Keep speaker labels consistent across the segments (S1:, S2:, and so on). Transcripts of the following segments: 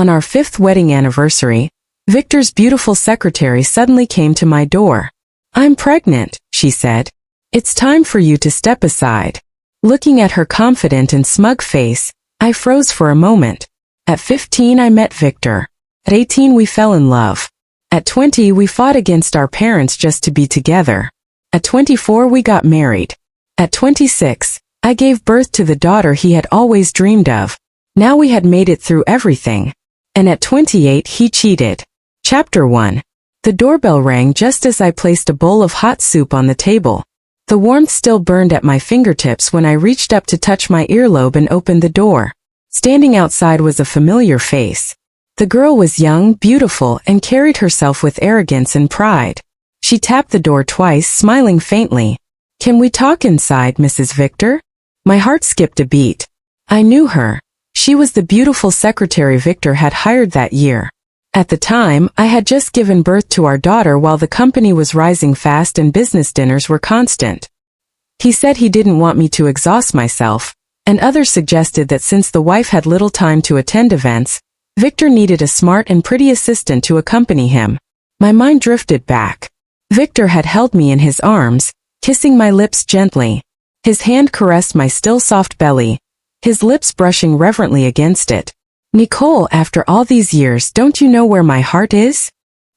S1: On our 5th wedding anniversary, Victor's beautiful secretary suddenly came to my door. "I'm pregnant," she said. "It's time for you to step aside." Looking at her confident and smug face, I froze for a moment. At 15 I met Victor. At 18 we fell in love. At 20 we fought against our parents just to be together. At 24 we got married. At 26, I gave birth to the daughter he had always dreamed of. Now we had made it through everything. And at 28 he cheated. Chapter 1. The doorbell rang just as I placed a bowl of hot soup on the table. The warmth still burned at my fingertips when I reached up to touch my earlobe and opened the door. Standing outside was a familiar face. The girl was young, beautiful, and carried herself with arrogance and pride. She tapped the door twice, smiling faintly. "Can we talk inside, Mrs. Victor?" My heart skipped a beat. I knew her. She was the beautiful secretary Victor had hired that year. At the time, I had just given birth to our daughter while the company was rising fast and business dinners were constant. He said he didn't want me to exhaust myself, and others suggested that since the wife had little time to attend events, Victor needed a smart and pretty assistant to accompany him. My mind drifted back. Victor had held me in his arms, kissing my lips gently. His hand caressed my still soft belly, his lips brushing reverently against it. "Nicole, after all these years, don't you know where my heart is?"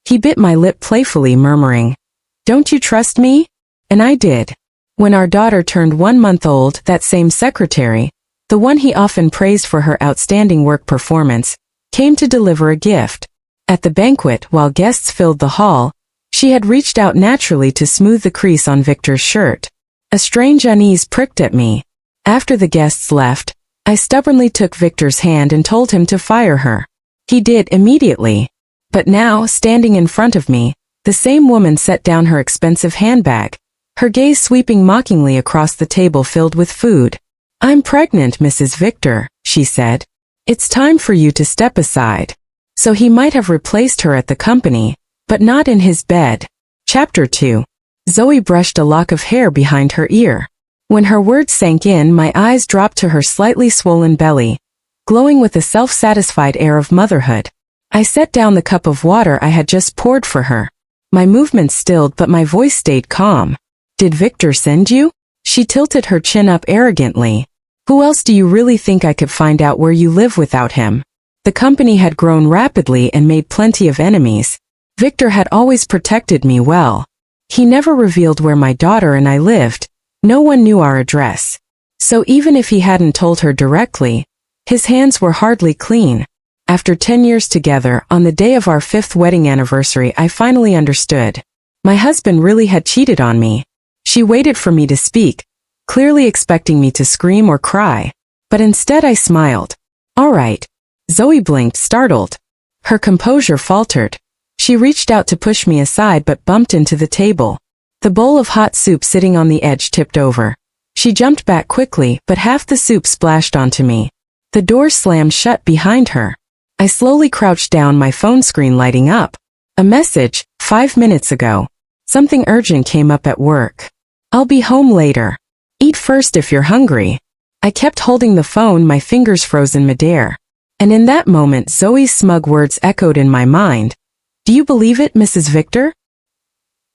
S1: He bit my lip playfully, murmuring, "Don't you trust me?" And I did. When our daughter turned 1 month old, that same secretary, the one he often praised for her outstanding work performance, came to deliver a gift. At the banquet, while guests filled the hall, she had reached out naturally to smooth the crease on Victor's shirt. A strange unease pricked at me. After the guests left, I stubbornly took Victor's hand and told him to fire her. He did immediately. But now, standing in front of me, the same woman set down her expensive handbag, her gaze sweeping mockingly across the table filled with food. "I'm pregnant, Mrs. Victor," she said. "It's time for you to step aside." So he might have replaced her at the company, but not in his bed. Chapter 2. Zoe brushed a lock of hair behind her ear. When her words sank in, my eyes dropped to her slightly swollen belly, glowing with a self-satisfied air of motherhood. I set down the cup of water I had just poured for her. My movements stilled, but my voice stayed calm. "Did Victor send you?" She tilted her chin up arrogantly. "Who else do you really think I could find out where you live without him?" The company had grown rapidly and made plenty of enemies. Victor had always protected me well. He never revealed where my daughter and I lived. No one knew our address. So even if he hadn't told her directly, his hands were hardly clean. After 10 years together, on the day of our 5th wedding anniversary, I finally understood. My husband really had cheated on me. She waited for me to speak, clearly expecting me to scream or cry. But instead I smiled. "All right." Zoe blinked, startled. Her composure faltered. She reached out to push me aside but bumped into the table. The bowl of hot soup sitting on the edge tipped over. She jumped back quickly, but half the soup splashed onto me. The door slammed shut behind her. I slowly crouched down, my phone screen lighting up. A message, 5 minutes ago. Something urgent came up at work. "I'll be home later. Eat first if you're hungry." I kept holding the phone, my fingers frozen midair. And in that moment, Zoe's smug words echoed in my mind. "Do you believe it, Mrs. Victor?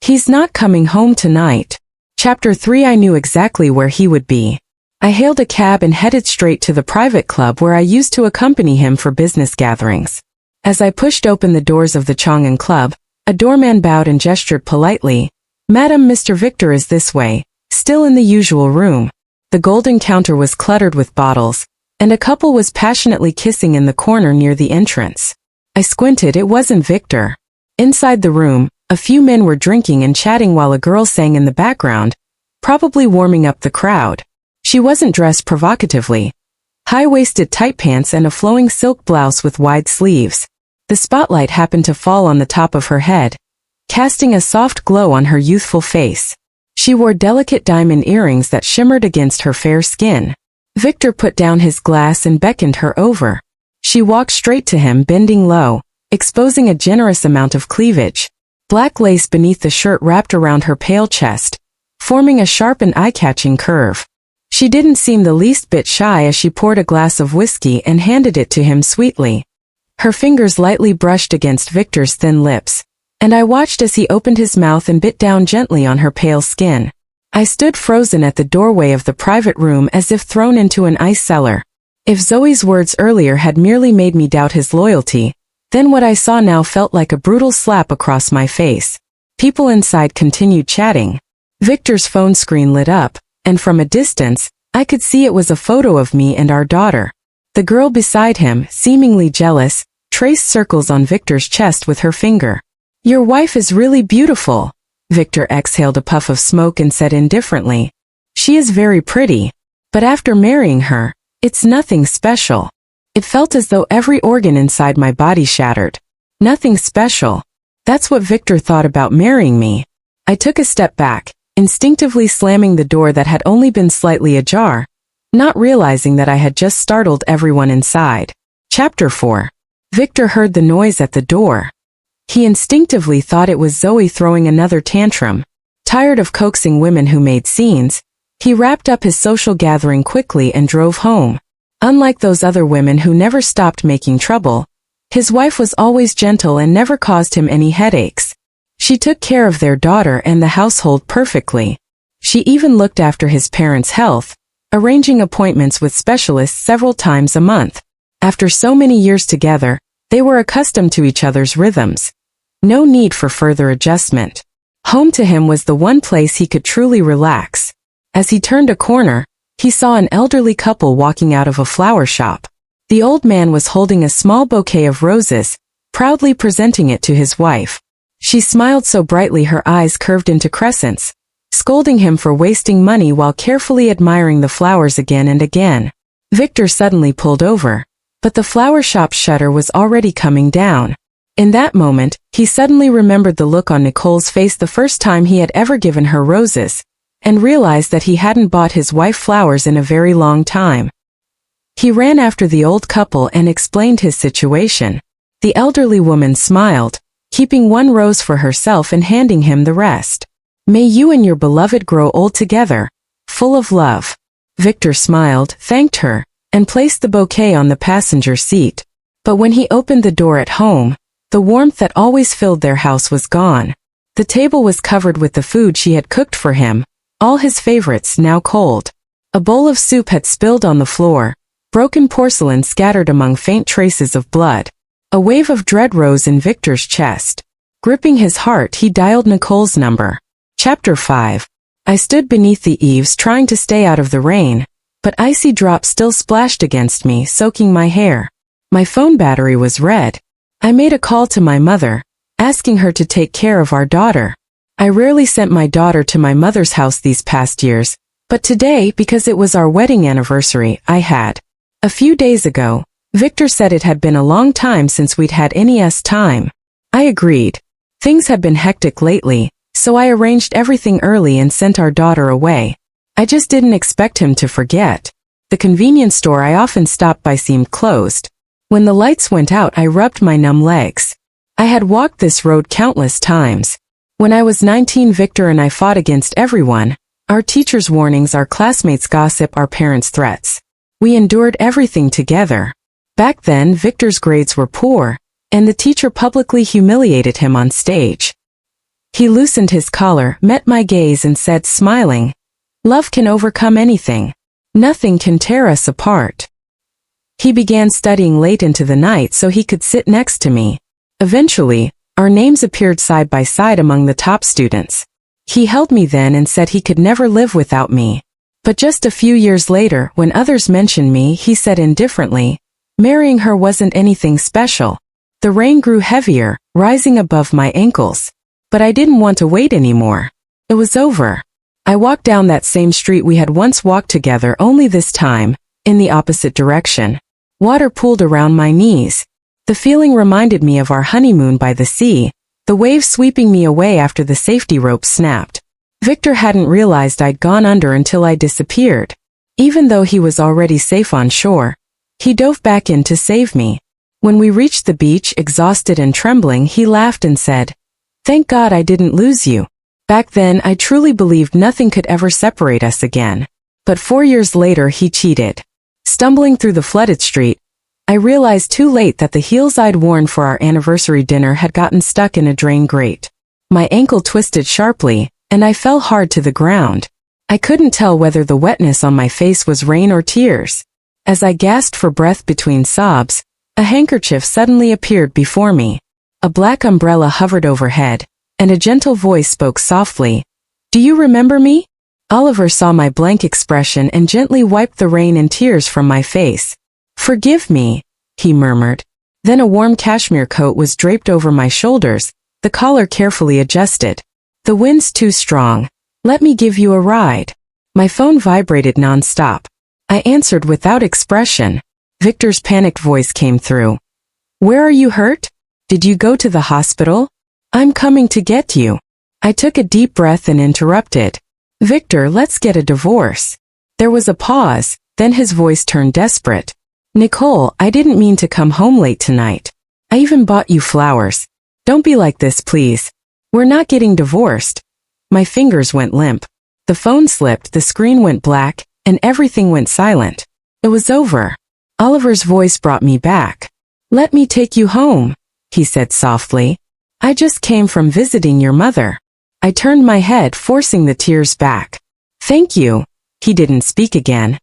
S1: He's not coming home tonight." Chapter 3. I knew exactly where he would be. I hailed a cab and headed straight to the private club where I used to accompany him for business gatherings. As I pushed open the doors of the Chang'an Club, a doorman bowed and gestured politely. "Madam, Mr. Victor is this way," still in the usual room. The golden counter was cluttered with bottles, and a couple was passionately kissing in the corner near the entrance. I squinted. It wasn't Victor. Inside the room, a few men were drinking and chatting while a girl sang in the background, probably warming up the crowd. She wasn't dressed provocatively. High-waisted tight pants and a flowing silk blouse with wide sleeves. The spotlight happened to fall on the top of her head, casting a soft glow on her youthful face. She wore delicate diamond earrings that shimmered against her fair skin. Victor put down his glass and beckoned her over. She walked straight to him, bending low, exposing a generous amount of cleavage. Black lace beneath the shirt wrapped around her pale chest, forming a sharp and eye-catching curve. She didn't seem the least bit shy as she poured a glass of whiskey and handed it to him sweetly. Her fingers lightly brushed against Victor's thin lips, and I watched as he opened his mouth and bit down gently on her pale skin. I stood frozen at the doorway of the private room as if thrown into an ice cellar. If Zoe's words earlier had merely made me doubt his loyalty, then what I saw now felt like a brutal slap across my face. People inside continued chatting. Victor's phone screen lit up, and from a distance, I could see it was a photo of me and our daughter. The girl beside him, seemingly jealous, traced circles on Victor's chest with her finger. "Your wife is really beautiful." Victor exhaled a puff of smoke and said indifferently. "She is very pretty. But after marrying her, it's nothing special." It felt as though every organ inside my body shattered. Nothing special. That's what Victor thought about marrying me. I took a step back, instinctively slamming the door that had only been slightly ajar, not realizing that I had just startled everyone inside. Chapter 4. Victor heard the noise at the door. He instinctively thought it was Zoe throwing another tantrum. Tired of coaxing women who made scenes, he wrapped up his social gathering quickly and drove home. Unlike those other women who never stopped making trouble, his wife was always gentle and never caused him any headaches. She took care of their daughter and the household perfectly. She even looked after his parents' health, arranging appointments with specialists several times a month. After so many years together, they were accustomed to each other's rhythms. No need for further adjustment. Home to him was the one place he could truly relax. As he turned a corner, he saw an elderly couple walking out of a flower shop. The old man was holding a small bouquet of roses, proudly presenting it to his wife. She smiled so brightly her eyes curved into crescents, scolding him for wasting money while carefully admiring the flowers again and again. Victor suddenly pulled over, but the flower shop shutter was already coming down. In that moment, he suddenly remembered the look on Nicole's face the first time he had ever given her roses, and realized that he hadn't bought his wife flowers in a very long time. He ran after the old couple and explained his situation. The elderly woman smiled, keeping one rose for herself and handing him the rest. "May you and your beloved grow old together, full of love." Victor smiled, thanked her, and placed the bouquet on the passenger seat. But when he opened the door at home, the warmth that always filled their house was gone. The table was covered with the food she had cooked for him, all his favorites now cold. A bowl of soup had spilled on the floor, broken porcelain scattered among faint traces of blood. A wave of dread rose in Victor's chest. Gripping his heart, he dialed Nicole's number. Chapter 5. I stood beneath the eaves trying to stay out of the rain, but icy drops still splashed against me, soaking my hair. My phone battery was red. I made a call to my mother, asking her to take care of our daughter. I rarely sent my daughter to my mother's house these past years, but today, because it was our wedding anniversary, I had. A few days ago, Victor said it had been a long time since we'd had any time. I agreed. Things had been hectic lately, so I arranged everything early and sent our daughter away. I just didn't expect him to forget. The convenience store I often stopped by seemed closed. When the lights went out, I rubbed my numb legs. I had walked this road countless times. When I was 19, Victor and I fought against everyone, our teachers' warnings, our classmates' gossip, our parents' threats. We endured everything together. Back then, Victor's grades were poor, and the teacher publicly humiliated him on stage. He loosened his collar, met my gaze and said, smiling, "Love can overcome anything. Nothing can tear us apart." He began studying late into the night so he could sit next to me. Eventually, our names appeared side by side among the top students. He held me then and said he could never live without me. But just a few years later, when others mentioned me, he said indifferently, marrying her wasn't anything special. The rain grew heavier, rising above my ankles. But I didn't want to wait anymore. It was over. I walked down that same street we had once walked together, only this time, in the opposite direction. Water pooled around my knees. The feeling reminded me of our honeymoon by the sea, the waves sweeping me away after the safety rope snapped. Victor hadn't realized I'd gone under until I disappeared. Even though he was already safe on shore, he dove back in to save me. When we reached the beach, exhausted and trembling, he laughed and said, "Thank God I didn't lose you." Back then, I truly believed nothing could ever separate us again. But 4 years later, he cheated. Stumbling through the flooded street, I realized too late that the heels I'd worn for our anniversary dinner had gotten stuck in a drain grate. My ankle twisted sharply, and I fell hard to the ground. I couldn't tell whether the wetness on my face was rain or tears. As I gasped for breath between sobs, a handkerchief suddenly appeared before me. A black umbrella hovered overhead, and a gentle voice spoke softly. "Do you remember me?" Oliver saw my blank expression and gently wiped the rain and tears from my face. "Forgive me," he murmured. Then a warm cashmere coat was draped over my shoulders, the collar carefully adjusted. "The wind's too strong. Let me give you a ride." My phone vibrated nonstop. I answered without expression. Victor's panicked voice came through. "Where are you hurt? Did you go to the hospital? I'm coming to get you." I took a deep breath and interrupted. "Victor, let's get a divorce." There was a pause, then his voice turned desperate. "Nicole, I didn't mean to come home late tonight. I even bought you flowers. Don't be like this, please. We're not getting divorced." My fingers went limp. The phone slipped, the screen went black, and everything went silent. It was over. Oliver's voice brought me back. "Let me take you home," he said softly. "I just came from visiting your mother." I turned my head, forcing the tears back. "Thank you." He didn't speak again.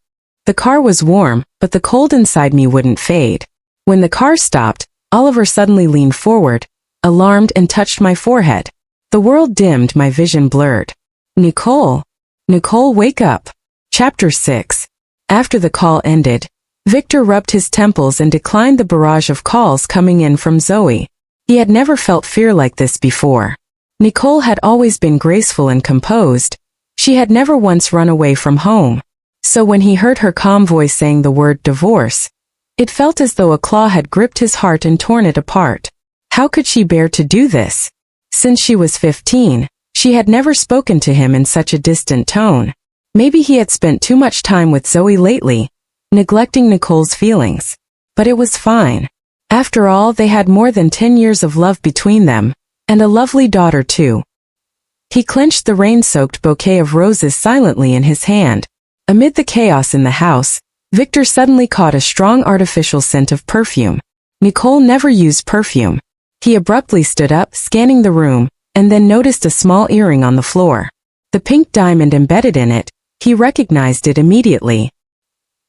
S1: The car was warm, but the cold inside me wouldn't fade. When the car stopped, Oliver suddenly leaned forward, alarmed, and touched my forehead. The world dimmed, my vision blurred. "Nicole. Nicole, wake up." Chapter 6. After the call ended, Victor rubbed his temples and declined the barrage of calls coming in from Zoe. He had never felt fear like this before. Nicole had always been graceful and composed. She had never once run away from home. So when he heard her calm voice saying the word divorce, it felt as though a claw had gripped his heart and torn it apart. How could she bear to do this? Since she was 15, she had never spoken to him in such a distant tone. Maybe he had spent too much time with Zoe lately, neglecting Nicole's feelings. But it was fine. After all, they had more than 10 years of love between them, and a lovely daughter too. He clenched the rain-soaked bouquet of roses silently in his hand. Amid the chaos in the house, Victor suddenly caught a strong artificial scent of perfume. Nicole never used perfume. He abruptly stood up, scanning the room, and then noticed a small earring on the floor. The pink diamond embedded in it, he recognized it immediately.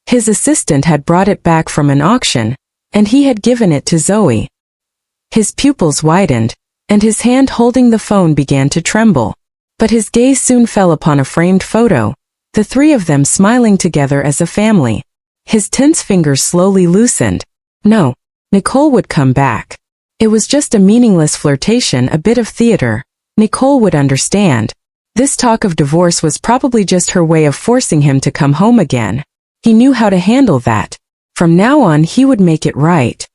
S1: His assistant had brought it back from an auction, and he had given it to Zoe. His pupils widened, and his hand holding the phone began to tremble. But his gaze soon fell upon a framed photo, the three of them smiling together as a family. His tense fingers slowly loosened. No, Nicole would come back. It was just a meaningless flirtation, a bit of theater. Nicole would understand. This talk of divorce was probably just her way of forcing him to come home again. He knew how to handle that. From now on, he would make it right.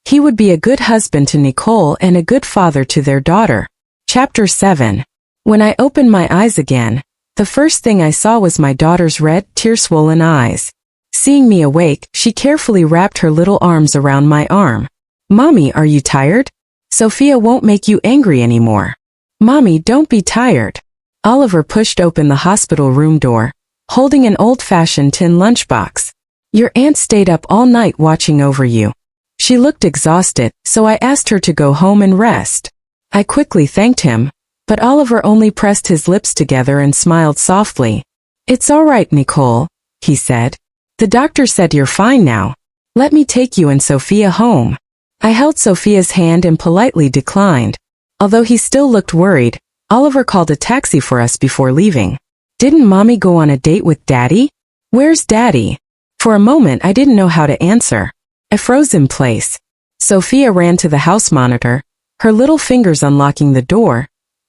S1: He would be a good husband to Nicole and a good father to their daughter. Chapter 7. When I opened my eyes again, the first thing I saw was my daughter's red, tear-swollen eyes. Seeing me awake, she carefully wrapped her little arms around my arm. "Mommy, are you tired? Sophia won't make you angry anymore." "Mommy, don't be tired." Oliver pushed open the hospital room door, holding an old-fashioned tin lunchbox. "Your aunt stayed up all night watching over you. She looked exhausted, so I asked her to go home and rest." I quickly thanked him, but Oliver only pressed his lips together and smiled softly. "It's all right, Nicole," he said. "The doctor said you're fine now. Let me take you and Sophia home." I held Sophia's hand and politely declined. Although he still looked worried, Oliver called a taxi for us before leaving. "Didn't Mommy go on a date with Daddy? Where's Daddy?" For a moment I didn't know how to answer. I froze in place. Sophia ran to the house monitor, her little fingers unlocking the door,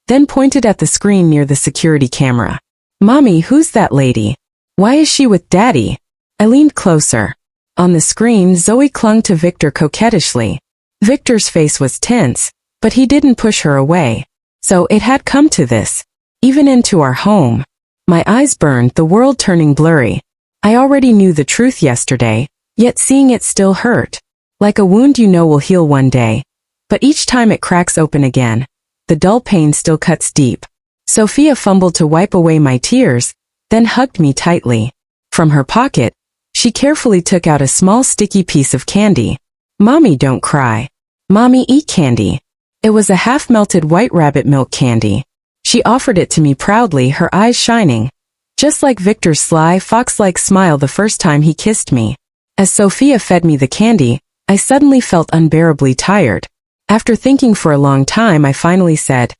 S1: then pointed at the screen near the security camera. "Mommy, who's that lady? Why is she with Daddy?" I leaned closer. On the screen, Zoe clung to Victor coquettishly. Victor's face was tense, but he didn't push her away. So it had come to this. Even into our home. My eyes burned, the world turning blurry. I already knew the truth yesterday, yet seeing it still hurt. Like a wound you know will heal one day. But each time it cracks open again, the dull pain still cuts deep. Sophia fumbled to wipe away my tears, then hugged me tightly. From her pocket, She carefully took out a small sticky piece of candy. Mommy, don't cry. Mommy, eat candy. It was a half-melted white rabbit milk candy. She offered it to me proudly, her eyes shining. Just like Victor's sly, fox-like smile the first time he kissed me. As Sophia fed me the candy, I suddenly felt unbearably tired. After thinking for a long time, I finally said,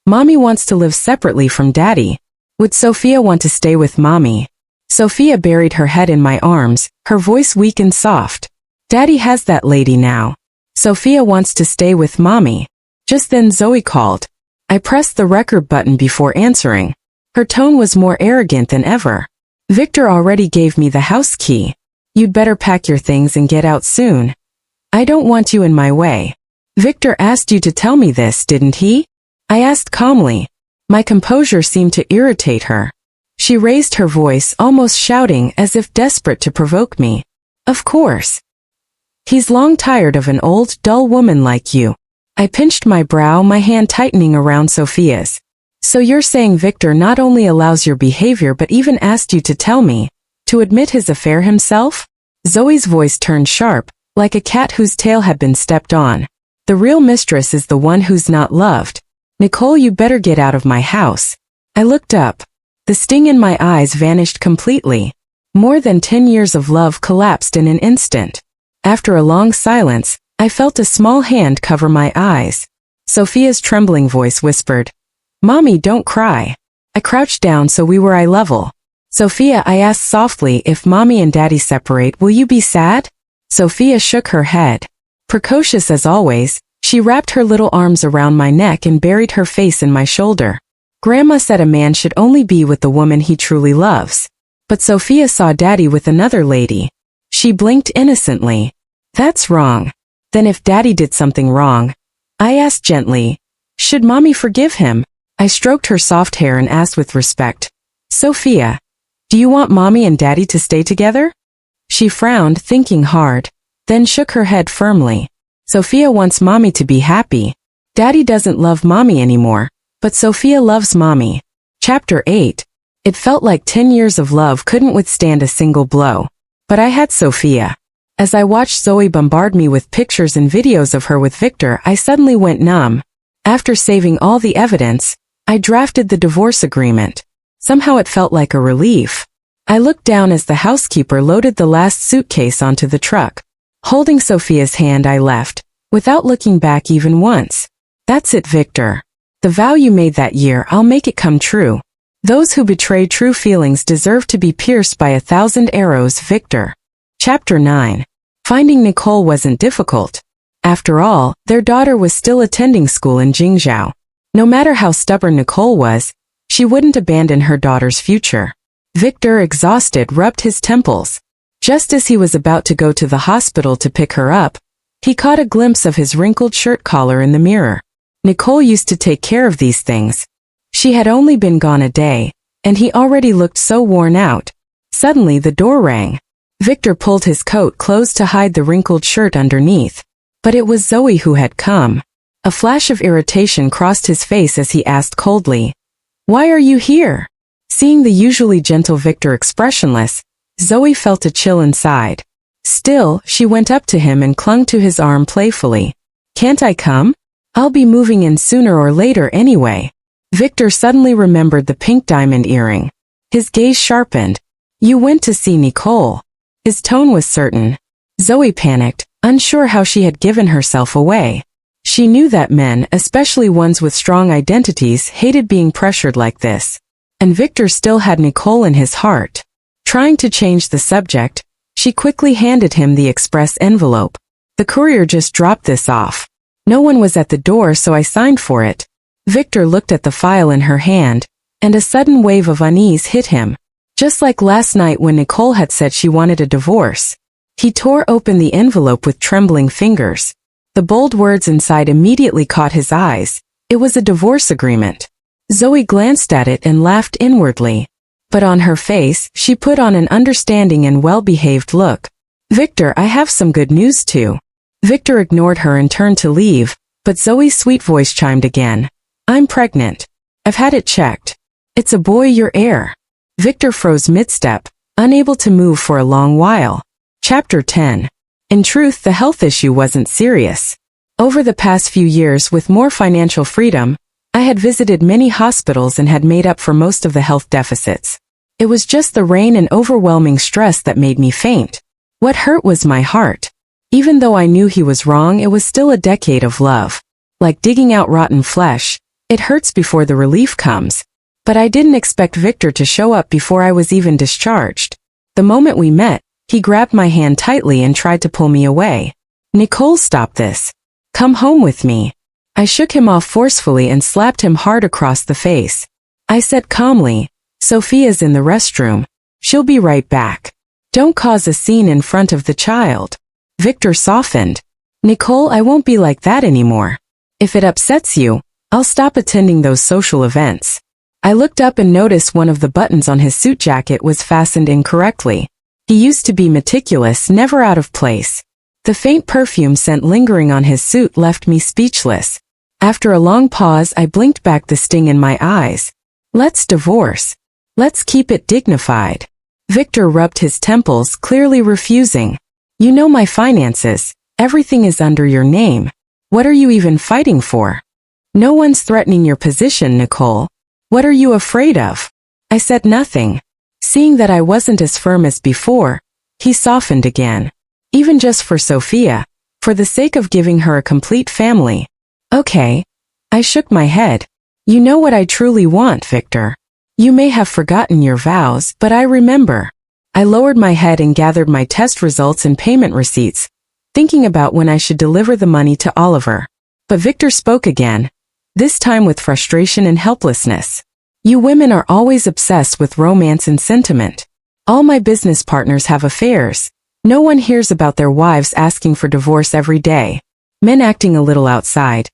S1: Mommy wants to live separately from Daddy. Would Sophia want to stay with Mommy? Sophia buried her head in my arms, her voice weak and soft. Daddy has that lady now. Sophia wants to stay with Mommy. Just then Zoe called. I pressed the record button before answering. Her tone was more arrogant than ever. Victor already gave me the house key. You'd better pack your things and get out soon. I don't want you in my way. Victor asked you to tell me this, didn't he? I asked calmly. My composure seemed to irritate her. She raised her voice, almost shouting, as if desperate to provoke me. Of course. He's long tired of an old, dull woman like you. I pinched my brow, my hand tightening around Sophia's. So you're saying Victor not only allows your behavior but even asked you to tell me, to admit his affair himself? Zoe's voice turned sharp, like a cat whose tail had been stepped on. The real mistress is the one who's not loved. Nicole, you better get out of my house. I looked up. The sting in my eyes vanished completely. More than 10 years of love collapsed in an instant. After a long silence, I felt a small hand cover my eyes. Sophia's trembling voice whispered, Mommy, don't cry. I crouched down so we were eye level. Sophia, I asked softly, if Mommy and Daddy separate, will you be sad? Sophia shook her head. Precocious as always, she wrapped her little arms around my neck and buried her face in my shoulder. Grandma said a man should only be with the woman he truly loves. But Sophia saw Daddy with another lady. She blinked innocently. That's wrong. Then if Daddy did something wrong? I asked gently. Should Mommy forgive him? I stroked her soft hair and asked with respect. Sophia, do you want Mommy and Daddy to stay together? She frowned, thinking hard, then shook her head firmly. Sophia wants Mommy to be happy. Daddy doesn't love Mommy anymore, but Sophia loves Mommy. Chapter 8. It felt like 10 years of love couldn't withstand a single blow. But I had Sophia. As I watched Zoe bombard me with pictures and videos of her with Victor, I suddenly went numb. After saving all the evidence, I drafted the divorce agreement. Somehow it felt like a relief. I looked down as the housekeeper loaded the last suitcase onto the truck. Holding Sophia's hand, I left, without looking back even once. That's it, Victor. The vow you made that year, I'll make it come true. Those who betray true feelings deserve to be pierced by 1,000 arrows, Victor. Chapter 9. Finding Nicole wasn't difficult. After all, their daughter was still attending school in Jingzhou. No matter how stubborn Nicole was, she wouldn't abandon her daughter's future. Victor, exhausted, rubbed his temples. Just as he was about to go to the hospital to pick her up, he caught a glimpse of his wrinkled shirt collar in the mirror. Nicole used to take care of these things. She had only been gone a day, and he already looked so worn out. Suddenly the door rang. Victor pulled his coat close to hide the wrinkled shirt underneath. But it was Zoe who had come. A flash of irritation crossed his face as he asked coldly, Why are you here? Seeing the usually gentle Victor expressionless, Zoe felt a chill inside. Still, she went up to him and clung to his arm playfully. Can't I come? I'll be moving in sooner or later anyway. Victor suddenly remembered the pink diamond earring. His gaze sharpened. You went to see Nicole. His tone was certain. Zoe panicked, unsure how she had given herself away. She knew that men, especially ones with strong identities, hated being pressured like this. And Victor still had Nicole in his heart. Trying to change the subject, she quickly handed him the express envelope. The courier just dropped this off. No one was at the door, so I signed for it. Victor looked at the file in her hand, and a sudden wave of unease hit him. Just like last night when Nicole had said she wanted a divorce. He tore open the envelope with trembling fingers. The bold words inside immediately caught his eyes. It was a divorce agreement. Zoe glanced at it and laughed inwardly. But on her face, she put on an understanding and well-behaved look. Victor, I have some good news too. Victor ignored her and turned to leave, but Zoe's sweet voice chimed again. I'm pregnant. I've had it checked. It's a boy, your heir. Victor froze mid-step, unable to move for a long while. Chapter 10. In truth, the health issue wasn't serious. Over the past few years, with more financial freedom, I had visited many hospitals and had made up for most of the health deficits. It was just the rain and overwhelming stress that made me faint. What hurt was my heart. Even though I knew he was wrong, it was still a decade of love. Like digging out rotten flesh, it hurts before the relief comes. But I didn't expect Victor to show up before I was even discharged. The moment we met, he grabbed my hand tightly and tried to pull me away. "Nicole, stop this. Come home with me." I shook him off forcefully and slapped him hard across the face. I said calmly, "Sophia's in the restroom. She'll be right back. Don't cause a scene in front of the child." Victor softened. "Nicole, I won't be like that anymore. If it upsets you, I'll stop attending those social events." I looked up and noticed one of the buttons on his suit jacket was fastened incorrectly. He used to be meticulous, never out of place. The faint perfume scent lingering on his suit left me speechless. After a long pause, I blinked back the sting in my eyes. "Let's divorce. Let's keep it dignified." Victor rubbed his temples, clearly refusing. "You know my finances. Everything is under your name. What are you even fighting for? No one's threatening your position, Nicole. What are you afraid of?" I said nothing. Seeing that I wasn't as firm as before, he softened again. "Even just for Sophia, for the sake of giving her a complete family." "Okay." I shook my head. "You know what I truly want, Victor. You may have forgotten your vows, but I remember." I lowered my head and gathered my test results and payment receipts, thinking about when I should deliver the money to Oliver. But Victor spoke again, this time with frustration and helplessness. "You women are always obsessed with romance and sentiment. All my business partners have affairs. No one hears about their wives asking for divorce every day. Men acting a little outside.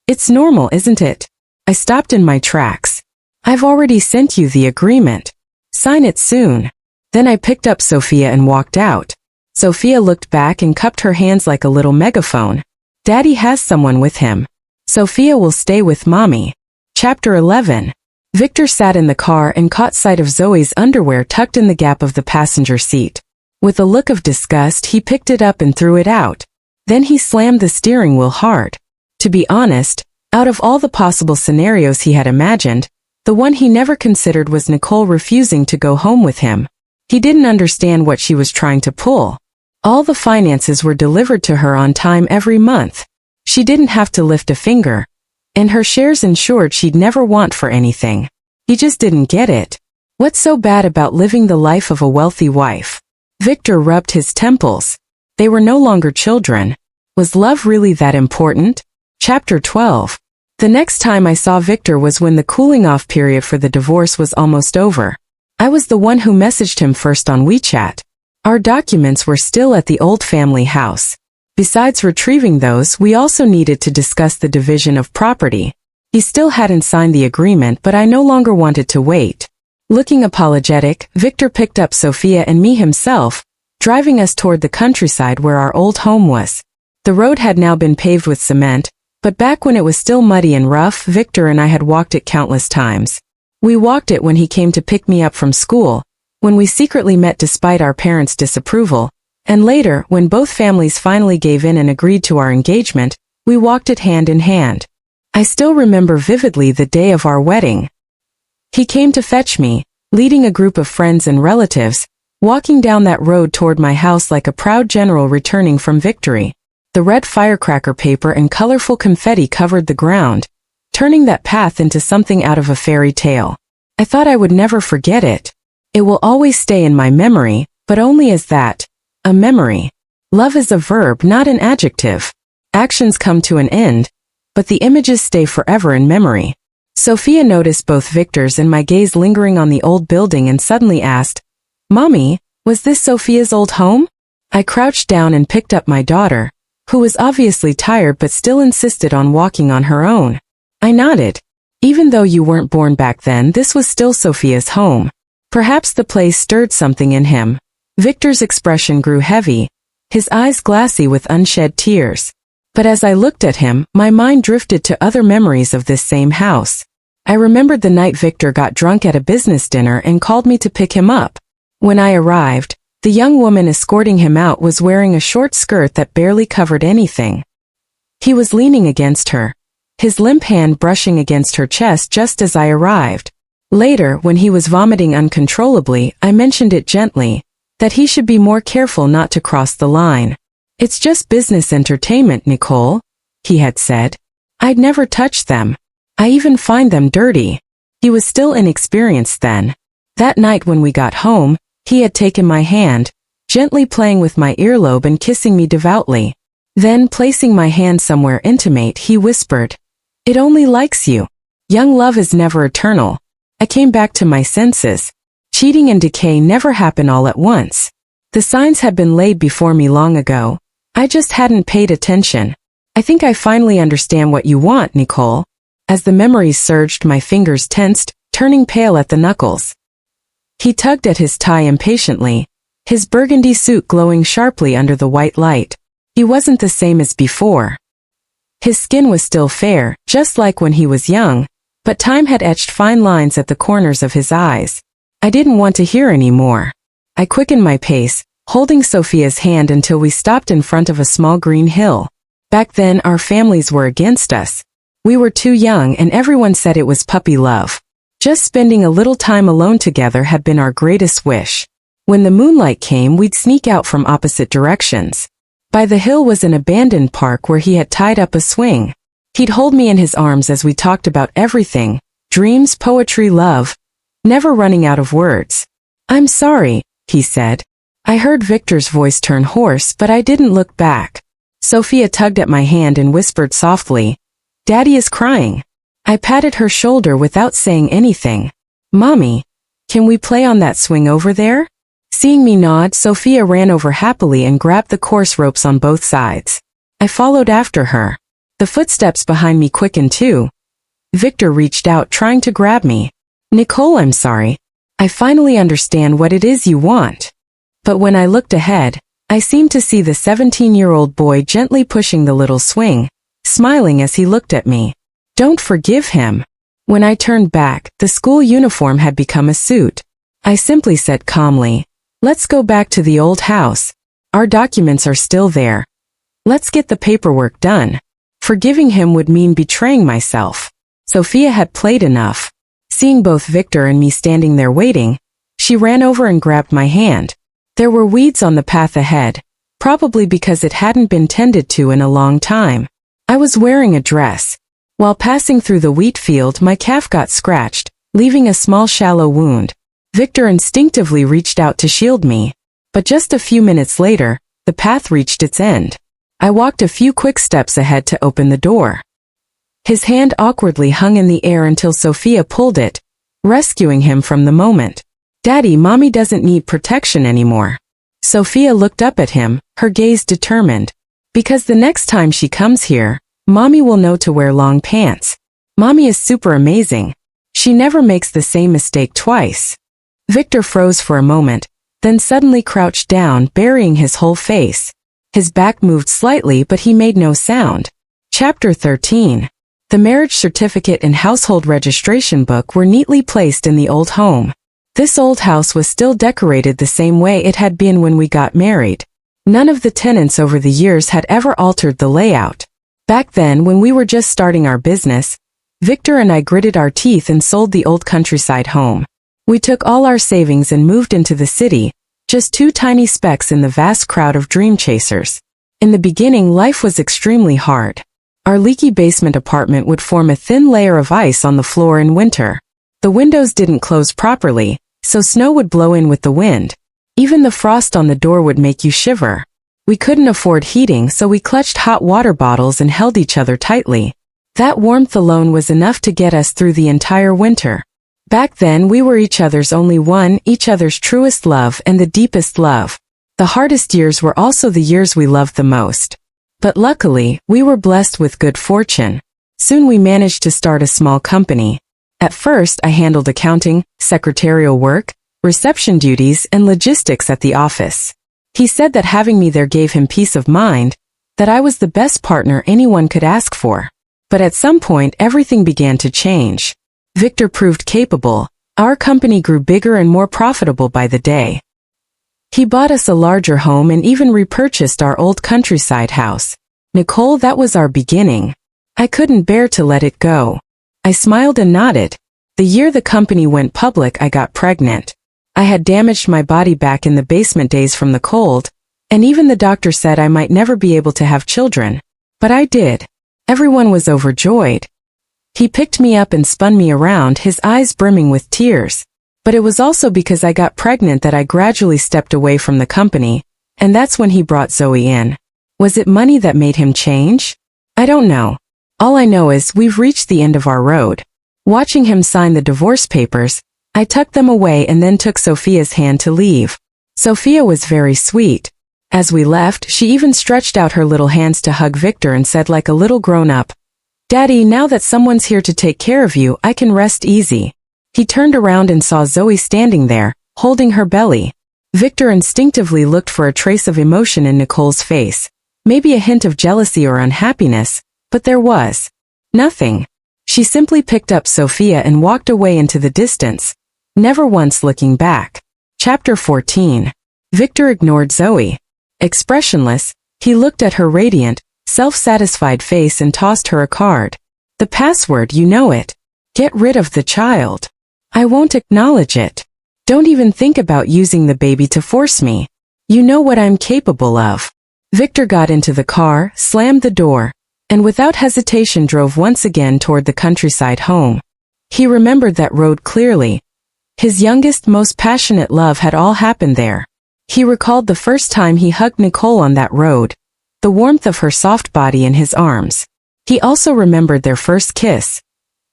S1: It's normal, isn't it?" I stopped in my tracks. "I've already sent you the agreement. Sign it soon." Then I picked up Sophia and walked out. Sophia looked back and cupped her hands like a little megaphone. "Daddy has someone with him. Sophia will stay with Mommy." Chapter 11. Victor sat in the car and caught sight of Zoe's underwear tucked in the gap of the passenger seat. With a look of disgust, he picked it up and threw it out. Then he slammed the steering wheel hard. To be honest, out of all the possible scenarios he had imagined, the one he never considered was Nicole refusing to go home with him. He didn't understand what she was trying to pull. All the finances were delivered to her on time every month. She didn't have to lift a finger, and her shares ensured she'd never want for anything. He just didn't get it. What's so bad about living the life of a wealthy wife? Victor rubbed his temples. They were no longer children. Was love really that important? Chapter 12. The next time I saw Victor was when the cooling-off period for the divorce was almost over. I was the one who messaged him first on WeChat. Our documents were still at the old family house. Besides retrieving those, we also needed to discuss the division of property. He still hadn't signed the agreement, but I no longer wanted to wait. Looking apologetic, Victor picked up Sophia and me himself, driving us toward the countryside where our old home was. The road had now been paved with cement, but back when it was still muddy and rough, Victor and I had walked it countless times. We walked it when he came to pick me up from school, when we secretly met despite our parents' disapproval, and later, when both families finally gave in and agreed to our engagement, we walked it hand in hand. I still remember vividly the day of our wedding. He came to fetch me, leading a group of friends and relatives, walking down that road toward my house like a proud general returning from victory. The red firecracker paper and colorful confetti covered the ground, turning that path into something out of a fairy tale. I thought I would never forget it. It will always stay in my memory, but only as that, a memory. Love is a verb, not an adjective. Actions come to an end, but the images stay forever in memory. Sophia noticed both Victor's and my gaze lingering on the old building and suddenly asked, "Mommy, was this Sophia's old home?" I crouched down and picked up my daughter, who was obviously tired but still insisted on walking on her own. I nodded. Even though you weren't born back then, this was still Sophia's home. Perhaps the place stirred something in him. Victor's expression grew heavy, his eyes glassy with unshed tears. But as I looked at him, my mind drifted to other memories of this same house. I remembered the night Victor got drunk at a business dinner and called me to pick him up. When I arrived, the young woman escorting him out was wearing a short skirt that barely covered anything. He was leaning against her, his limp hand brushing against her chest just as I arrived. Later, when he was vomiting uncontrollably, I mentioned it gently, that he should be more careful not to cross the line. "It's just business entertainment, Nicole," he had said. "I'd never touch them. I even find them dirty." He was still inexperienced then. That night when we got home, he had taken my hand, gently playing with my earlobe and kissing me devoutly. Then, placing my hand somewhere intimate, he whispered, "It only likes you. Young love is never eternal." I came back to my senses. Cheating and decay never happen all at once. The signs had been laid before me long ago. I just hadn't paid attention. "I think I finally understand what you want, Nicole." As the memories surged, my fingers tensed, turning pale at the knuckles. He tugged at his tie impatiently, his burgundy suit glowing sharply under the white light. He wasn't the same as before. His skin was still fair, just like when he was young, but time had etched fine lines at the corners of his eyes. I didn't want to hear any more. I quickened my pace, holding Sophia's hand until we stopped in front of a small green hill. Back then, our families were against us. We were too young and everyone said it was puppy love. Just spending a little time alone together had been our greatest wish. When the moonlight came, we'd sneak out from opposite directions. By the hill was an abandoned park where he had tied up a swing. He'd hold me in his arms as we talked about everything, dreams, poetry, love, never running out of words. "I'm sorry," he said. I heard Victor's voice turn hoarse, but I didn't look back. Sophia tugged at my hand and whispered softly, "Daddy is crying." I patted her shoulder without saying anything. "Mommy, can we play on that swing over there?" Seeing me nod, Sophia ran over happily and grabbed the course ropes on both sides. I followed after her. The footsteps behind me quickened too. Victor reached out, trying to grab me. "Nicole, I'm sorry. I finally understand what it is you want." But when I looked ahead, I seemed to see the 17-year-old boy gently pushing the little swing, smiling as he looked at me. "Don't forgive him." When I turned back, the school uniform had become a suit. I simply said calmly, "Let's go back to the old house. Our documents are still there. Let's get the paperwork done." Forgiving him would mean betraying myself. Sophia had played enough. Seeing both Victor and me standing there waiting, she ran over and grabbed my hand. There were weeds on the path ahead, probably because it hadn't been tended to in a long time. I was wearing a dress. While passing through the wheat field, my calf got scratched, leaving a small shallow wound. Victor instinctively reached out to shield me. But just a few minutes later, the path reached its end. I walked a few quick steps ahead to open the door. His hand awkwardly hung in the air until Sophia pulled it, rescuing him from the moment. "Daddy, Mommy doesn't need protection anymore." Sophia looked up at him, her gaze determined. "Because the next time she comes here, Mommy will know to wear long pants. Mommy is super amazing. She never makes the same mistake twice." Victor froze for a moment, then suddenly crouched down, burying his whole face. His back moved slightly, but he made no sound. Chapter 13. The marriage certificate and household registration book were neatly placed in the old home. This old house was still decorated the same way it had been when we got married. None of the tenants over the years had ever altered the layout. Back then, when we were just starting our business, Victor and I gritted our teeth and sold the old countryside home. We took all our savings and moved into the city, just two tiny specks in the vast crowd of dream chasers. In the beginning, life was extremely hard. Our leaky basement apartment would form a thin layer of ice on the floor in winter. The windows didn't close properly, so snow would blow in with the wind. Even the frost on the door would make you shiver. We couldn't afford heating, so we clutched hot water bottles and held each other tightly. That warmth alone was enough to get us through the entire winter. Back then, we were each other's only one, each other's truest love and the deepest love. The hardest years were also the years we loved the most. But luckily, we were blessed with good fortune. Soon we managed to start a small company. At first, I handled accounting, secretarial work, reception duties, and logistics at the office. He said that having me there gave him peace of mind, that I was the best partner anyone could ask for. But at some point, everything began to change. Victor proved capable. Our company grew bigger and more profitable by the day. He bought us a larger home and even repurchased our old countryside house. Nicole, that was our beginning. I couldn't bear to let it go. I smiled and nodded. The year the company went public, I got pregnant. I had damaged my body back in the basement days from the cold, and even the doctor said I might never be able to have children. But I did. Everyone was overjoyed. He picked me up and spun me around, his eyes brimming with tears. But it was also because I got pregnant that I gradually stepped away from the company, and that's when he brought Zoe in. Was it money that made him change? I don't know. All I know is we've reached the end of our road. Watching him sign the divorce papers, I tucked them away and then took Sophia's hand to leave. Sophia was very sweet. As we left, she even stretched out her little hands to hug Victor and said like a little grown-up, "Daddy, now that someone's here to take care of you, I can rest easy." He turned around and saw Zoe standing there, holding her belly. Victor instinctively looked for a trace of emotion in Nicole's face, maybe a hint of jealousy or unhappiness, but there was nothing. She simply picked up Sophia and walked away into the distance, never once looking back. Chapter 14. Victor ignored Zoe. Expressionless, he looked at her radiant, self-satisfied face and tossed her a card. "The password, you know it. Get rid of the child." "I won't acknowledge it. Don't even think about using the baby to force me. You know what I'm capable of." Victor got into the car, slammed the door, and without hesitation drove once again toward the countryside home. He remembered that road clearly. His youngest, most passionate love had all happened there. He recalled the first time he hugged Nicole on that road, the warmth of her soft body in his arms. He also remembered their first kiss,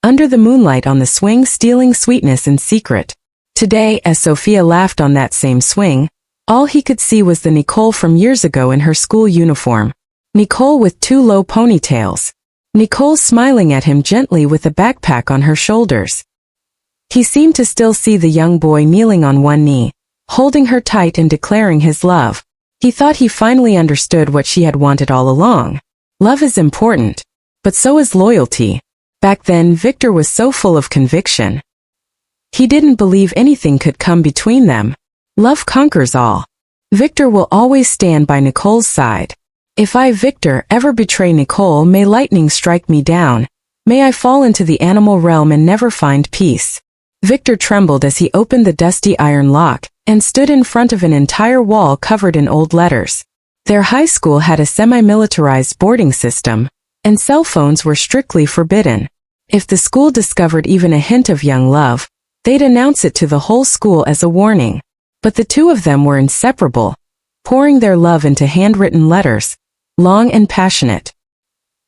S1: under the moonlight on the swing, stealing sweetness in secret. Today, as Sophia laughed on that same swing, all he could see was the Nicole from years ago in her school uniform. Nicole with two low ponytails. Nicole smiling at him gently with a backpack on her shoulders. He seemed to still see the young boy kneeling on one knee, holding her tight and declaring his love. He thought he finally understood what she had wanted all along. Love is important, but so is loyalty. Back then, Victor was so full of conviction. He didn't believe anything could come between them. Love conquers all. Victor will always stand by Nicole's side. If I, Victor, ever betray Nicole, may lightning strike me down. May I fall into the animal realm and never find peace. Victor trembled as he opened the dusty iron lock and stood in front of an entire wall covered in old letters. Their high school had a semi-militarized boarding system, and cell phones were strictly forbidden. If the school discovered even a hint of young love, they'd announce it to the whole school as a warning. But the two of them were inseparable, pouring their love into handwritten letters, long and passionate.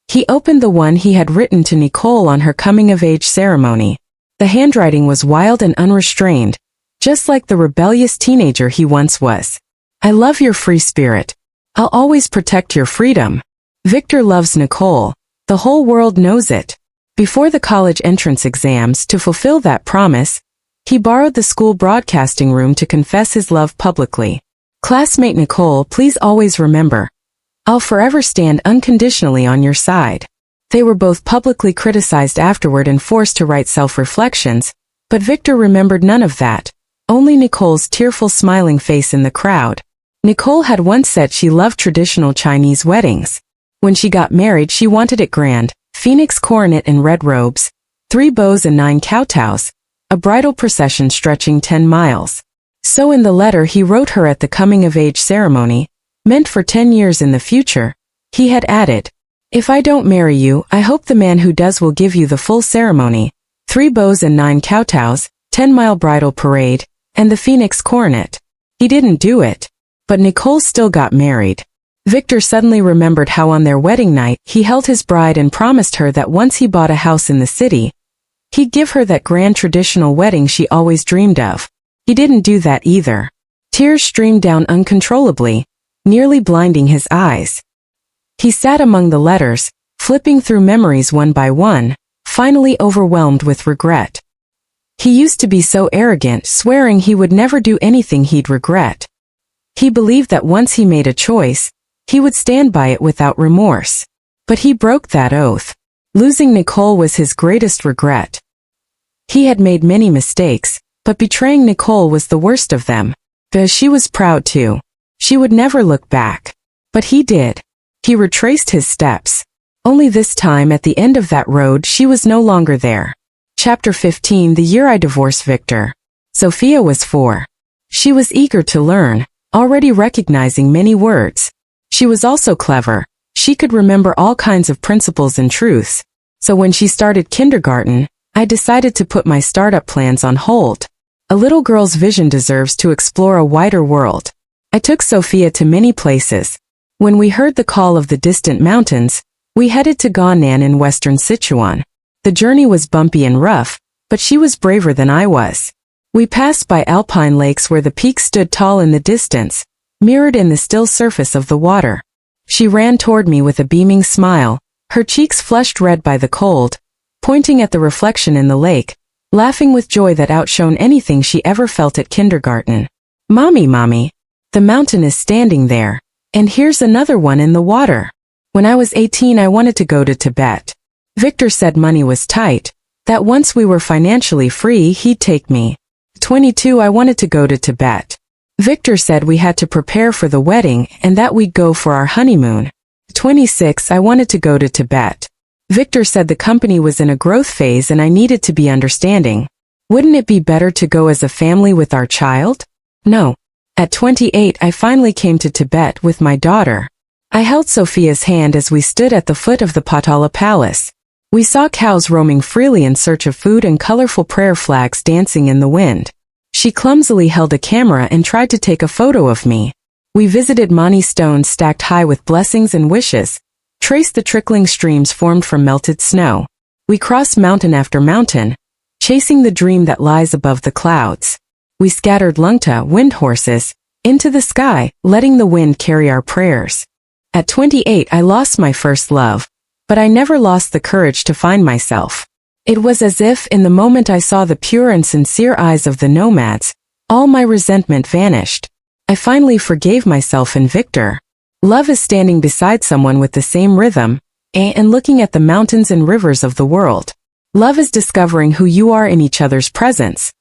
S1: He opened the one he had written to Nicole on her coming-of-age ceremony. The handwriting was wild and unrestrained, just like the rebellious teenager he once was. "I love your free spirit. I'll always protect your freedom." Victor loves Nicole. The whole world knows it. Before the college entrance exams, to fulfill that promise, he borrowed the school broadcasting room to confess his love publicly. "Classmate Nicole, please always remember, I'll forever stand unconditionally on your side." They were both publicly criticized afterward and forced to write self-reflections, but Victor remembered none of that, only Nicole's tearful smiling face in the crowd. Nicole had once said she loved traditional Chinese weddings. When she got married, she wanted it grand, phoenix coronet and red robes, 3 bows and 9 kowtows, a bridal procession stretching 10 miles. So in the letter he wrote her at the coming-of-age ceremony, meant for 10 years in the future, he had added, "If I don't marry you, I hope the man who does will give you the full ceremony, 3 bows and 9 kowtows, 10-mile bridal parade, and the phoenix coronet." He didn't do it, but Nicole still got married. Victor suddenly remembered how on their wedding night he held his bride and promised her that once he bought a house in the city, he'd give her that grand traditional wedding she always dreamed of. He didn't do that either. Tears streamed down uncontrollably, nearly blinding his eyes. He sat among the letters, flipping through memories one by one, finally overwhelmed with regret. He used to be so arrogant, swearing he would never do anything he'd regret. He believed that once he made a choice, he would stand by it without remorse. But he broke that oath. Losing Nicole was his greatest regret. He had made many mistakes, but betraying Nicole was the worst of them. But she was proud too. She would never look back. But he did. He retraced his steps. Only this time at the end of that road she was no longer there. Chapter 15. The year I divorced Victor. Sophia was 4. She was eager to learn, already recognizing many words. She was also clever. She could remember all kinds of principles and truths. So when she started kindergarten, I decided to put my startup plans on hold. A little girl's vision deserves to explore a wider world. I took Sophia to many places. When we heard the call of the distant mountains, we headed to Gannan in western Sichuan. The journey was bumpy and rough, but she was braver than I was. We passed by alpine lakes where the peaks stood tall in the distance, mirrored in the still surface of the water. She ran toward me with a beaming smile, her cheeks flushed red by the cold, pointing at the reflection in the lake, laughing with joy that outshone anything she ever felt at kindergarten. Mommy, the mountain is standing there, and here's another one in the water. When I was 18 I wanted to go to Tibet. Victor said money was tight, that once we were financially free he'd take me. 22 I wanted to go to Tibet. Victor said we had to prepare for the wedding and that we'd go for our honeymoon. 26 I wanted to go to Tibet. Victor said the company was in a growth phase and I needed to be understanding. Wouldn't it be better to go as a family with our child? No. At 28 I finally came to Tibet with my daughter. I held Sophia's hand as we stood at the foot of the Potala Palace. We saw cows roaming freely in search of food and colorful prayer flags dancing in the wind. She clumsily held a camera and tried to take a photo of me. We visited Mani stones stacked high with blessings and wishes, traced the trickling streams formed from melted snow. We crossed mountain after mountain, chasing the dream that lies above the clouds. We scattered lungta, wind horses, into the sky, letting the wind carry our prayers. At 28 I lost my first love, but I never lost the courage to find myself. It was as if in the moment I saw the pure and sincere eyes of the nomads, all my resentment vanished. I finally forgave myself and Victor. Love is standing beside someone with the same rhythm, and looking at the mountains and rivers of the world. Love is discovering who you are in each other's presence,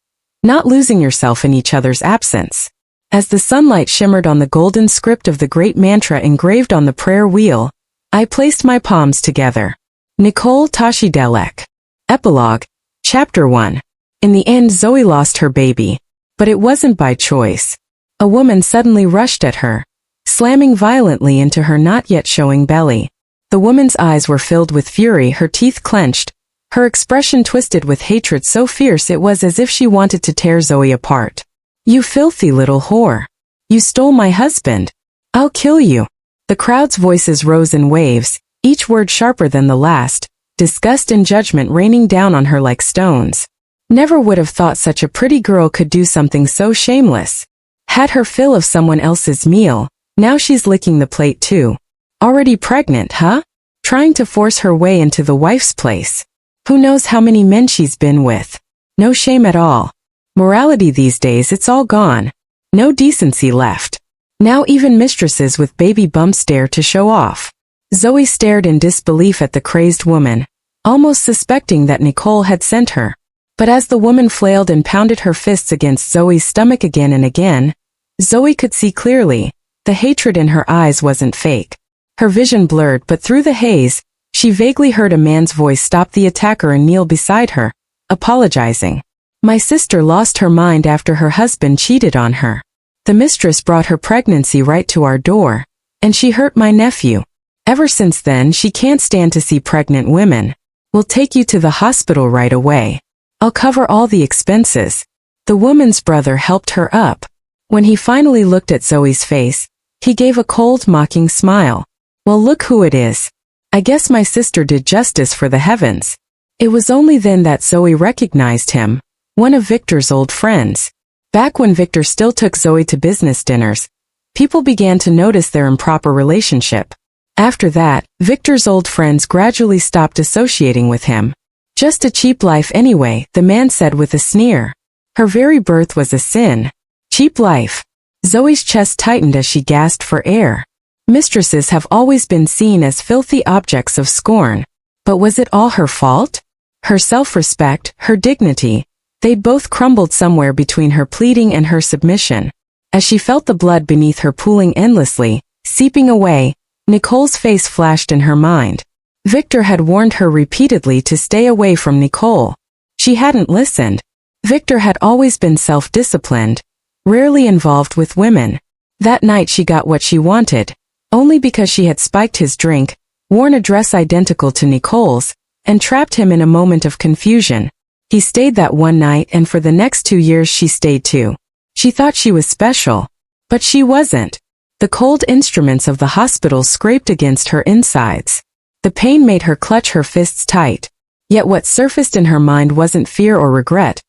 S1: not losing yourself in each other's absence. As the sunlight shimmered on the golden script of the great mantra engraved on the prayer wheel, I placed my palms together. Nicole Tashidelek. Epilogue. Chapter 1. In the end Zoe lost her baby. But it wasn't by choice. A woman suddenly rushed at her, slamming violently into her not yet showing belly. The woman's eyes were filled with fury, her teeth clenched, her expression twisted with hatred so fierce it was as if she wanted to tear Zoe apart. You filthy little whore. You stole my husband. I'll kill you. The crowd's voices rose in waves, each word sharper than the last, disgust and judgment raining down on her like stones. Never would have thought such a pretty girl could do something so shameless. Had her fill of someone else's meal, now she's licking the plate too. Already pregnant, huh? Trying to force her way into the wife's place. Who knows how many men she's been with. No shame at all. Morality these days, it's all gone. No decency left. Now even mistresses with baby bumps dare to show off. Zoe stared in disbelief at the crazed woman, almost suspecting that Nicole had sent her. But as the woman flailed and pounded her fists against Zoe's stomach again and again, Zoe could see clearly, the hatred in her eyes wasn't fake. Her vision blurred, but through the haze, she vaguely heard a man's voice stop the attacker and kneel beside her, apologizing. My sister lost her mind after her husband cheated on her. The mistress brought her pregnancy right to our door, and she hurt my nephew. Ever since then she can't stand to see pregnant women. We'll take you to the hospital right away. I'll cover all the expenses. The woman's brother helped her up. When he finally looked at Zoe's face, he gave a cold, mocking smile. Well, look who it is. I guess my sister did justice for the heavens. It was only then that Zoe recognized him, one of Victor's old friends. Back when Victor still took Zoe to business dinners, people began to notice their improper relationship. After that, Victor's old friends gradually stopped associating with him. Just a cheap life anyway, the man said with a sneer. Her very birth was a sin. Cheap life. Zoe's chest tightened as she gasped for air. Mistresses have always been seen as filthy objects of scorn. But was it all her fault? Her self-respect, her dignity, they'd both crumbled somewhere between her pleading and her submission. As she felt the blood beneath her pooling endlessly, seeping away, Nicole's face flashed in her mind. Victor had warned her repeatedly to stay away from Nicole. She hadn't listened. Victor had always been self-disciplined, rarely involved with women. That night she got what she wanted, only because she had spiked his drink, worn a dress identical to Nicole's, and trapped him in a moment of confusion. He stayed that one night, and for the next 2 years she stayed too. She thought she was special, but she wasn't. The cold instruments of the hospital scraped against her insides. The pain made her clutch her fists tight. Yet what surfaced in her mind wasn't fear or regret,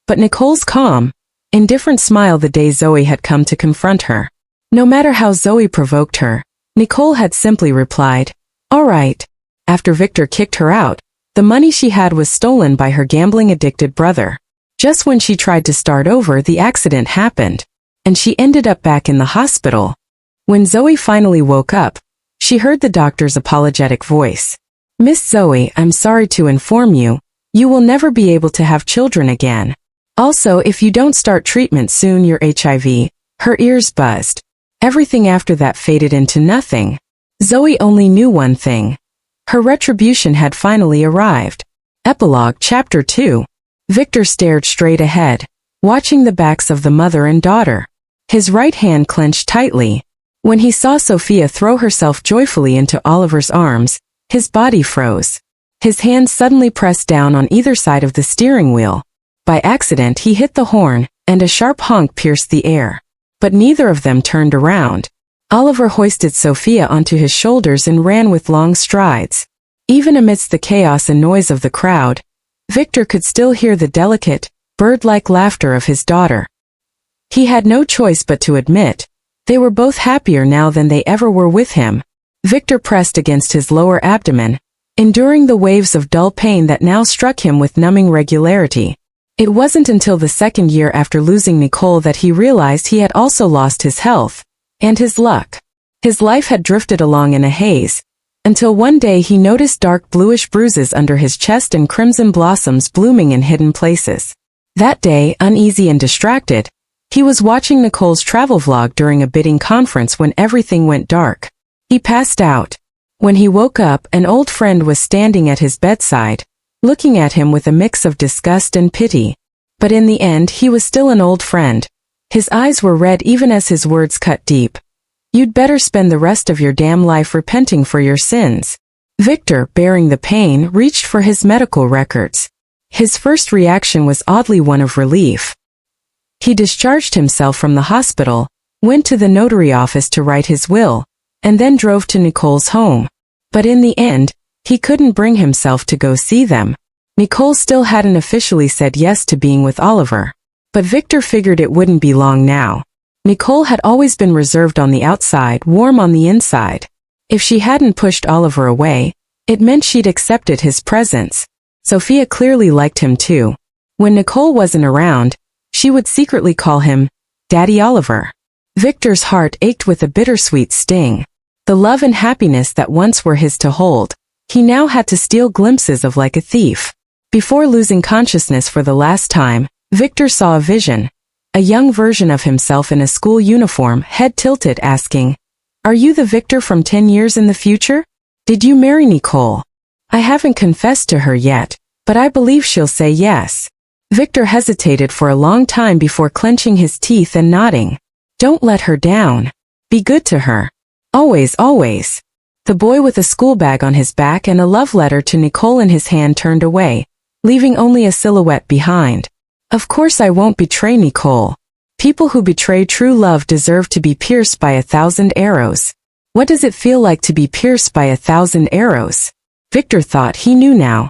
S1: but Nicole's calm, indifferent smile the day Zoe had come to confront her. No matter how Zoe provoked her, Nicole had simply replied, "All right." After Victor kicked her out, the money she had was stolen by her gambling-addicted brother. Just when she tried to start over, the accident happened, and she ended up back in the hospital. When Zoe finally woke up, she heard the doctor's apologetic voice. "Miss Zoe, I'm sorry to inform you, you will never be able to have children again. Also, if you don't start treatment soon, you're HIV." Her ears buzzed. Everything after that faded into nothing. Zoe only knew one thing. Her retribution had finally arrived. Epilogue Chapter 2. Victor stared straight ahead, watching the backs of the mother and daughter. His right hand clenched tightly. When he saw Sophia throw herself joyfully into Oliver's arms, his body froze. His hands suddenly pressed down on either side of the steering wheel. By accident he hit the horn, and a sharp honk pierced the air. But neither of them turned around. Oliver hoisted Sophia onto his shoulders and ran with long strides. Even amidst the chaos and noise of the crowd, Victor could still hear the delicate, bird-like laughter of his daughter. He had no choice but to admit, they were both happier now than they ever were with him. Victor pressed against his lower abdomen, enduring the waves of dull pain that now struck him with numbing regularity. It wasn't until the second year after losing Nicole that he realized he had also lost his health, and his luck. His life had drifted along in a haze, until one day he noticed dark bluish bruises under his chest and crimson blossoms blooming in hidden places. That day, uneasy and distracted, he was watching Nicole's travel vlog during a bidding conference when everything went dark. He passed out. When he woke up, an old friend was standing at his bedside, looking at him with a mix of disgust and pity. But in the end, he was still an old friend. His eyes were red even as his words cut deep. "You'd better spend the rest of your damn life repenting for your sins." Victor, bearing the pain, reached for his medical records. His first reaction was oddly one of relief. He discharged himself from the hospital, went to the notary office to write his will, and then drove to Nicole's home. But in the end, he couldn't bring himself to go see them. Nicole still hadn't officially said yes to being with Oliver. But Victor figured it wouldn't be long now. Nicole had always been reserved on the outside, warm on the inside. If she hadn't pushed Oliver away, it meant she'd accepted his presence. Sophia clearly liked him too. When Nicole wasn't around, she would secretly call him Daddy Oliver. Victor's heart ached with a bittersweet sting. The love and happiness that once were his to hold, he now had to steal glimpses of like a thief. Before losing consciousness for the last time, Victor saw a vision. A young version of himself in a school uniform, head tilted, asking, "Are you the Victor from 10 years in the future? Did you marry Nicole? I haven't confessed to her yet, but I believe she'll say yes." Victor hesitated for a long time before clenching his teeth and nodding. "Don't let her down. Be good to her. Always, always." The boy with a school bag on his back and a love letter to Nicole in his hand turned away, leaving only a silhouette behind. "Of course I won't betray Nicole. People who betray true love deserve to be pierced by 1,000 arrows." What does it feel like to be pierced by 1,000 arrows? Victor thought he knew now.